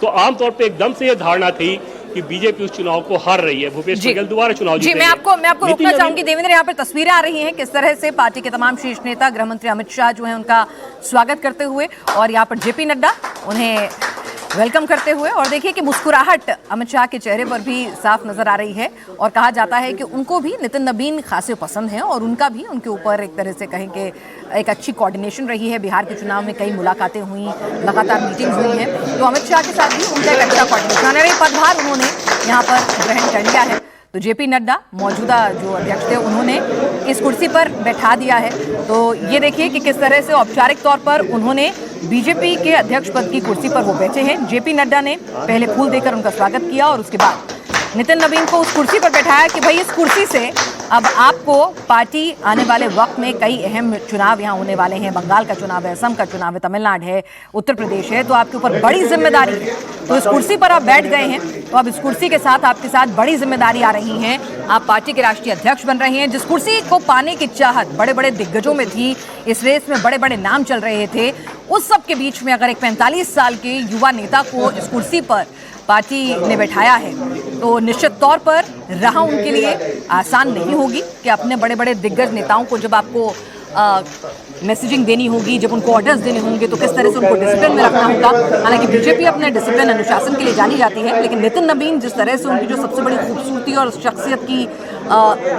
तो आमतौर पर एकदम से यह धारणा थी कि बीजेपी उस चुनाव को हार रही है, भूपेश बघेल दोबारा चुनाव जीतेंगे। मैं आपको रोकना चाहूंगी देवेंद्र, यहाँ पर तस्वीरें आ रही हैं किस तरह से पार्टी के तमाम शीर्ष नेता गृह मंत्री अमित शाह जो है उनका स्वागत करते हुए, और यहाँ पर जेपी नड्डा उन्हें वेलकम करते हुए, और देखिए कि मुस्कुराहट अमित शाह के चेहरे पर भी साफ नजर आ रही है। और कहा जाता है कि उनको भी नितिन नबीन खासे पसंद है और उनका भी उनके ऊपर एक तरह से कहें कि एक अच्छी कोऑर्डिनेशन रही है। बिहार के चुनाव में कई मुलाकातें हुई, लगातार मीटिंग्स हुई हैं, तो अमित शाह के साथ भी उनका एक अच्छा कोऑर्डिनेशन, पदभार उन्होंने यहाँ पर ग्रहण कर लिया है। तो जेपी नड्डा मौजूदा जो अध्यक्ष थे उन्होंने इस कुर्सी पर बैठा दिया है। तो ये देखिए कि किस तरह से औपचारिक तौर पर उन्होंने बीजेपी के अध्यक्ष पद की कुर्सी पर वो बैठे हैं। जेपी नड्डा ने पहले फूल देकर उनका स्वागत किया और उसके बाद नितिन नबीन को उस कुर्सी पर बैठाया कि भाई इस कुर्सी से अब आपको पार्टी आने वाले वक्त में कई अहम चुनाव यहाँ होने वाले हैं। बंगाल का चुनाव है, असम का चुनाव है, तमिलनाडु है, उत्तर प्रदेश है, तो आपके ऊपर बड़ी जिम्मेदारी है। तो इस कुर्सी पर आप बैठ गए हैं, तो अब इस कुर्सी के साथ आपके साथ बड़ी जिम्मेदारी आ रही है। आप पार्टी के राष्ट्रीय अध्यक्ष बन रहे हैं। जिस कुर्सी को पाने की चाहत बड़े बड़े दिग्गजों में थी, इस रेस में बड़े बड़े नाम चल रहे थे, उस सब के बीच में अगर एक 45 साल के युवा नेता को इस कुर्सी पर पार्टी ने बैठाया है, तो निश्चित तौर पर रहा उनके लिए आसान नहीं होगी कि अपने बड़े बड़े दिग्गज नेताओं को जब आपको मैसेजिंग देनी होगी, जब उनको ऑर्डर्स देने होंगे, तो किस तरह से उनको डिसिप्लिन में रखना होगा। हालांकि बीजेपी अपने डिसिप्लिन अनुशासन के लिए जानी जाती है, लेकिन नितिन नबीन जिस तरह से उनकी जो सबसे बड़ी खूबसूरती और शख्सियत की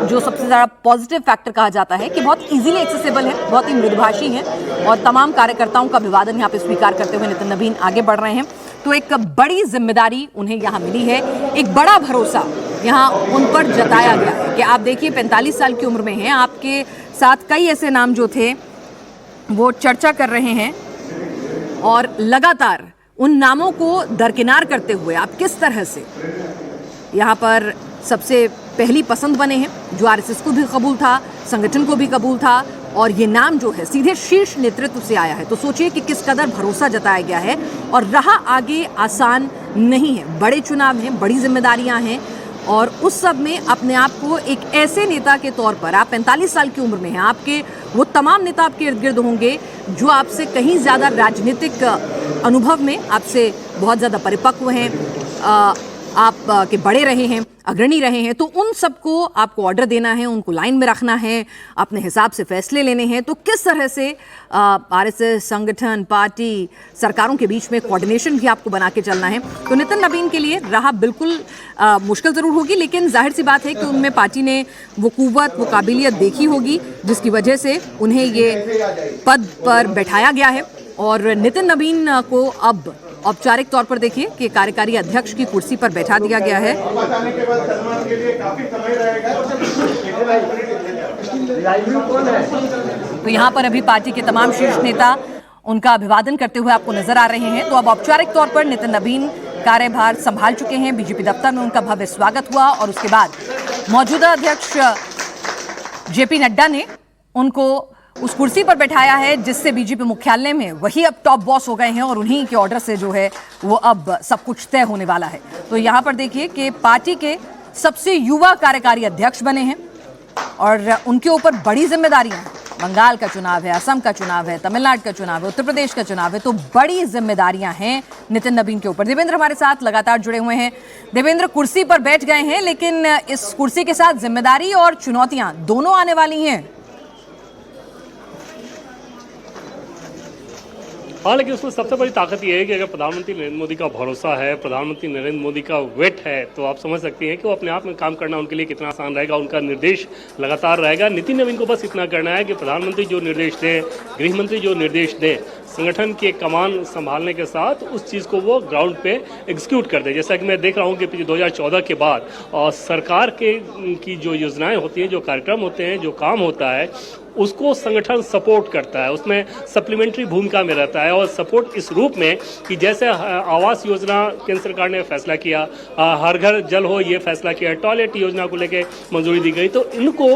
जो सबसे ज़्यादा पॉजिटिव फैक्टर कहा जाता है कि बहुत इजीली एक्सेसिबल है, बहुत ही मृदुभाषी हैं और तमाम कार्यकर्ताओं का अभिवादन यहाँ पे स्वीकार करते हुए नितिन नबीन आगे बढ़ रहे हैं। तो एक बड़ी जिम्मेदारी उन्हें यहाँ मिली है, एक बड़ा भरोसा यहाँ उन पर जताया गया है कि आप देखिए 45 साल की उम्र में हैं, आपके साथ कई ऐसे नाम जो थे वो चर्चा कर रहे हैं और लगातार उन नामों को दरकिनार करते हुए आप किस तरह से यहाँ पर सबसे पहली पसंद बने हैं, जो आरएसएस को भी कबूल था, संगठन को भी कबूल था, और ये नाम जो है सीधे शीर्ष नेतृत्व से आया है। तो सोचिए कि किस कदर भरोसा जताया गया है और रहा आगे आसान नहीं है। बड़े चुनाव हैं, बड़ी जिम्मेदारियां हैं, और उस सब में अपने आप को एक ऐसे नेता के तौर पर, आप 45 साल की उम्र में हैं, आपके वो तमाम नेता आपके इर्द गिर्द होंगे जो आपसे कहीं ज़्यादा राजनीतिक अनुभव में आपसे बहुत ज़्यादा परिपक्व हैं, आप के बड़े रहे हैं, अग्रणी रहे हैं, तो उन सबको आपको ऑर्डर देना है, उनको लाइन में रखना है, अपने हिसाब से फैसले लेने हैं। तो किस तरह से आरएसएस, संगठन, पार्टी, सरकारों के बीच में कोऑर्डिनेशन भी आपको बना के चलना है। तो नितिन नबीन के लिए राह बिल्कुल मुश्किल ज़रूर होगी, लेकिन जाहिर सी बात है कि उनमें पार्टी ने वो कुव्वत, वो काबिलियत देखी होगी जिसकी वजह से उन्हें ये पद पर बैठाया गया है। और नितिन नबीन को अब औपचारिक तौर पर देखिए कि कार्यकारी अध्यक्ष की कुर्सी पर बैठा दिया गया है। तो यहाँ पर अभी पार्टी के तमाम शीर्ष नेता उनका अभिवादन करते हुए आपको नजर आ रहे हैं। तो अब औपचारिक तौर पर नितिन नबीन कार्यभार संभाल चुके हैं। बीजेपी दफ्तर में उनका भव्य स्वागत हुआ और उसके बाद मौजूदा अध्यक्ष जेपी नड्डा ने उनको उस कुर्सी पर बैठाया है जिससे बीजेपी मुख्यालय में वही अब टॉप बॉस हो गए हैं और उन्हीं के ऑर्डर से जो है वो अब सब कुछ तय होने वाला है। तो यहाँ पर देखिए कि पार्टी के सबसे युवा कार्यकारी अध्यक्ष बने हैं और उनके ऊपर बड़ी जिम्मेदारियां हैं। बंगाल का चुनाव है, असम का चुनाव है, तमिलनाडु का चुनाव है, उत्तर प्रदेश का चुनाव है, तो बड़ी जिम्मेदारियां हैं नितिन नबीन के ऊपर। देवेंद्र हमारे साथ लगातार जुड़े हुए हैं। देवेंद्र, कुर्सी पर बैठ गए हैं, लेकिन इस कुर्सी के साथ जिम्मेदारी और चुनौतियां दोनों आने वाली हैं। हाँ, लेकिन उसमें सबसे बड़ी ताकत ये है कि अगर प्रधानमंत्री नरेंद्र मोदी का भरोसा है, प्रधानमंत्री नरेंद्र मोदी का वेट है, तो आप समझ सकते हैं कि वो अपने आप में काम करना उनके लिए कितना आसान रहेगा। उनका निर्देश लगातार रहेगा। नितिन नबीन को बस इतना करना है कि प्रधानमंत्री जो निर्देश दें, गृह मंत्री जो निर्देश दें, संगठन के कमान संभालने के साथ उस चीज़ को वो ग्राउंड पे एग्जीक्यूट कर दे। जैसा कि मैं देख रहा हूँ कि 2014 के बाद और सरकार की जो योजनाएं होती हैं, जो कार्यक्रम होते हैं, जो काम होता है, उसको संगठन सपोर्ट करता है, उसमें सप्लीमेंट्री भूमिका में रहता है। और सपोर्ट इस रूप में कि जैसे आवास योजना केंद्र सरकार ने फैसला किया, हर घर जल हो ये फैसला किया, टॉयलेट योजना को लेके मंजूरी दी गई, तो इनको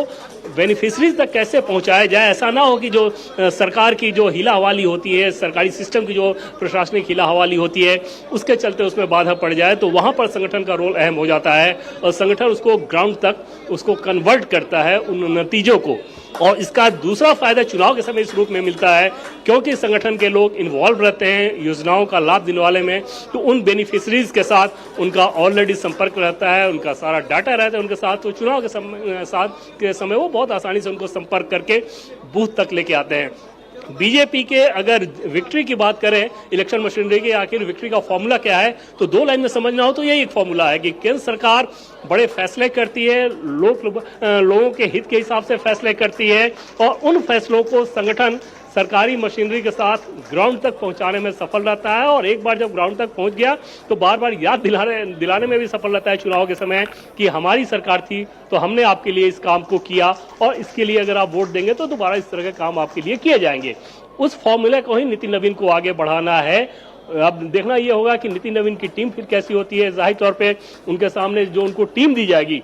बेनिफिशरीज तक कैसे पहुंचाया जाए। ऐसा ना हो कि जो सरकार की जो हिला हवाली होती है, सरकारी सिस्टम की जो प्रशासनिक हिला हवाली होती है, उसके चलते उसमें बाधा पड़ जाए। तो वहाँ पर संगठन का रोल अहम हो जाता है और संगठन उसको ग्राउंड तक उसको कन्वर्ट करता है, उन नतीजों को और इसका दूसरा फायदा चुनाव के समय इस रूप में मिलता है, क्योंकि संगठन के लोग इन्वॉल्व रहते हैं योजनाओं का लाभ देने वाले में, तो उन बेनिफिशरीज के साथ उनका ऑलरेडी संपर्क रहता है, उनका सारा डाटा रहता है उनके साथ, तो चुनाव के समय वो बहुत आसानी से उनको संपर्क करके बूथ तक लेके आते हैं। बीजेपी के अगर विक्ट्री की बात करें, इलेक्शन मशीनरी की आखिर विक्ट्री का फॉर्मूला क्या है, तो दो लाइन में समझना हो तो यही एक फॉर्मूला है कि केंद्र सरकार बड़े फैसले करती है, लोगों के हित के हिसाब से फैसले करती है, और उन फैसलों को संगठन सरकारी मशीनरी के साथ ग्राउंड तक पहुंचाने में सफल रहता है, और एक बार जब ग्राउंड तक पहुंच गया तो बार बार याद दिलाने में भी सफल रहता है चुनाव के समय कि हमारी सरकार थी तो हमने आपके लिए इस काम को किया, और इसके लिए अगर आप वोट देंगे तो दोबारा इस तरह के काम आपके लिए किए जाएंगे। उस फॉर्मूले को ही नितिन नवीन को आगे बढ़ाना है। अब देखना यह होगा कि नितिन नवीन की टीम फिर कैसी होती है। जाहिर तौर पे उनके सामने जो उनको टीम दी जाएगी,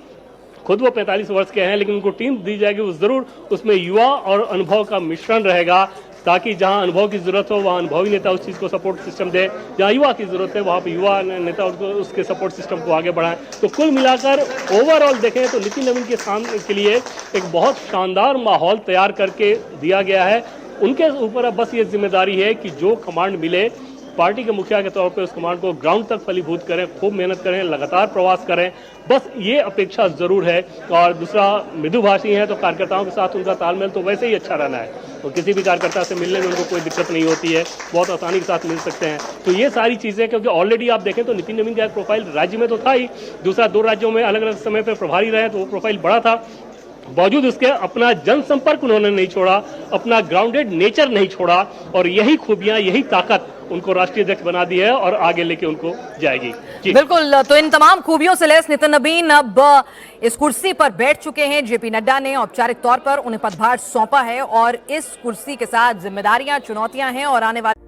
खुद वो 45 वर्ष के हैं, लेकिन उनको टीम दी जाएगी वो जरूर उसमें युवा और अनुभव का मिश्रण रहेगा, ताकि जहां अनुभव की जरूरत हो वहां अनुभवी नेता उस चीज को सपोर्ट सिस्टम दे, जहां युवा की जरूरत है वहां पर युवा नेता उसके सपोर्ट सिस्टम को आगे बढ़ाएं। तो कुल मिलाकर ओवरऑल देखें तो नितिन नवीन के सामने के लिए एक बहुत शानदार माहौल तैयार करके दिया गया है। उनके ऊपर अब बस ये जिम्मेदारी है कि जो कमांड मिले पार्टी के मुखिया के तौर पे उस कमांड को ग्राउंड तक फलीभूत करें, खूब मेहनत करें, लगातार प्रवास करें, बस ये अपेक्षा जरूर है। और दूसरा, मृदुभाषी है तो कार्यकर्ताओं के साथ उनका तालमेल तो वैसे ही अच्छा रहना है, तो किसी भी कार्यकर्ता से मिलने में उनको कोई दिक्कत नहीं होती है, बहुत आसानी के साथ मिल सकते हैं। तो ये सारी चीजें, क्योंकि ऑलरेडी आप देखें तो नितिन नवीन का एक प्रोफाइल राज्य में तो था ही, दूसरा 2 राज्यों में अलग अलग समय पर प्रभारी रहे तो वो प्रोफाइल बड़ा था, बावजूद उसके अपना जनसंपर्क उन्होंने नहीं छोड़ा, अपना ग्राउंडेड नेचर नहीं छोड़ा, और यही खूबियां, यही ताकत उनको राष्ट्रीय अध्यक्ष बना दी है और आगे लेके उनको जाएगी। बिल्कुल, तो इन तमाम खूबियों से लैस नितिन नवीन अब इस कुर्सी पर बैठ चुके हैं। जेपी नड्डा ने औपचारिक तौर पर उन्हें पदभार सौंपा है, और इस कुर्सी के साथ जिम्मेदारियां, चुनौतियां हैं, और आने वाले